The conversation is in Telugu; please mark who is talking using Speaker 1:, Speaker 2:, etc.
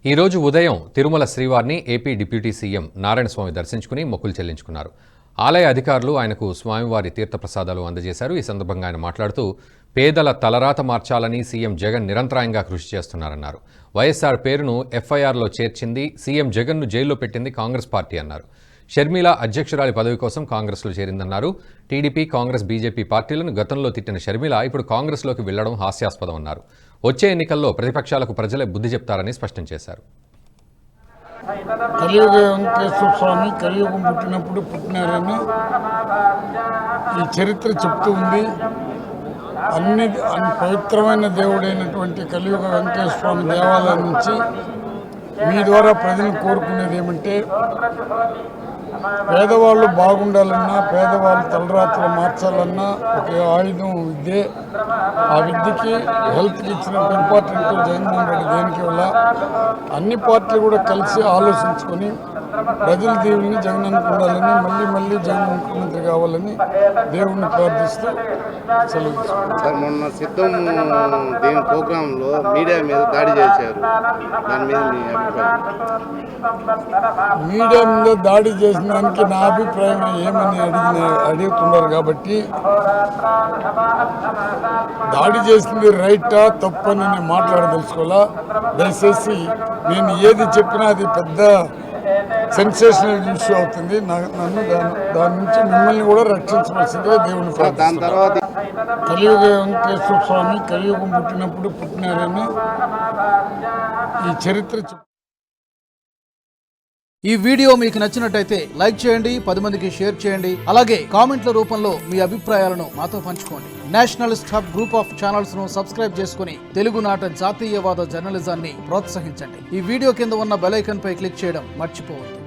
Speaker 1: ఈ రోజు ఉదయం తిరుమల శ్రీవారిని ఏపీ డిప్యూటీ సీఎం నారాయణస్వామి దర్శించుకుని మొక్కులు చెల్లించుకున్నారు. ఆలయ అధికారులు ఆయనకు స్వామివారి తీర్థప్రసాదాలు అందజేశారు. ఈ సందర్భంగా ఆయన మాట్లాడుతూ పేదల తలరాత మార్చాలని సీఎం జగన్ నిరంతరాయంగా కృషి చేస్తున్నారన్నారు. వైఎస్ఆర్ పేరును ఎఫ్ఐఆర్లో చేర్చింది సీఎం జగన్ను జైల్లో పెట్టింది కాంగ్రెస్ పార్టీ అన్నారు. షర్మిల అధ్యక్షురాలి పదవి కోసం కాంగ్రెస్లో చేరిందన్నారు. టీడీపీ, కాంగ్రెస్, బీజేపీ పార్టీలను గతంలో తిట్టిన షర్మిల ఇప్పుడు కాంగ్రెస్లోకి వెళ్లడం హాస్యాస్పదమన్నారు. వచ్చే ఎన్నికల్లో ప్రతిపక్షాలకు ప్రజలే బుద్ధి చెప్తారని స్పష్టం చేశారు.
Speaker 2: కలియుగ వెంకటేశ్వర స్వామి కలియుగం పుట్టినప్పుడు పుట్టినారని ఈ చరిత్ర చెప్తూ ఉంది. అన్ని పవిత్రమైన దేవుడైనటువంటి కలియుగ వెంకటేశ్వర స్వామి దేవాలయం నుంచి మీ ద్వారా ప్రజలను కోరుకునేది ఏమంటే, పేదవాళ్ళు బాగుండాలన్నా, పేదవాళ్ళు తలరాత్రులు మార్చాలన్నా ఒక ఆయుధం విద్యే. ఆ విద్యకి హెల్త్కి ఇచ్చినంత ఇంపార్టెంట్ జగన్మోహన్ రెడ్డి దేనికి వల్ల అన్ని పార్టీలు కూడా కలిసి ఆలోచించుకొని ప్రజల దేవుని జగన్ అనుకుండాలని, మళ్ళీ జగన్ ముఖ్యమంత్రి కావాలని దేవుణ్ణి ప్రార్థిస్తూ సెలవు.
Speaker 3: సార్, మొన్న సిద్ధం దేవుని ప్రోగ్రాంలో మీడియా మీద దాడి చేశారు. దాని మీద మీ అభిప్రాయం?
Speaker 2: మీడియా మీద దాడి చేసిన దానికి నా అభిప్రాయం ఏమని అడుగుతున్నారు కాబట్టి, దాడి చేసింది రైటా తప్పని నేను మాట్లాడదలుచుకోవాలా. దయచేసి నేను ఏది చెప్పినా అది పెద్ద సెన్సేషనల్ ఇష్యూ అవుతుంది. నన్ను దాని నుంచి మిమ్మల్ని కూడా రక్షించవలసిందిగా దేవుని
Speaker 3: దాని తర్వాత
Speaker 2: కలియుగ వెంకటేశ్వర స్వామి కలియుగం పుట్టినప్పుడు పుట్టినారని ఈ చరిత్ర.
Speaker 4: ఈ వీడియో మీకు నచ్చినట్టయితే లైక్ చేయండి, 10 మందికి షేర్ చేయండి. అలాగే కామెంట్ల రూపంలో మీ అభిప్రాయాలను మాతో పంచుకోండి. Nationalist hub group of channels ను సబ్స్క్రైబ్ చేసుకుని తెలుగునాట జాతీయవాద జర్నలిజాన్ని ప్రోత్సహించండి. ఈ వీడియో కింద ఉన్న బెల్ ఐకాన్ పై క్లిక్ చేయడం మర్చిపోవద్దు.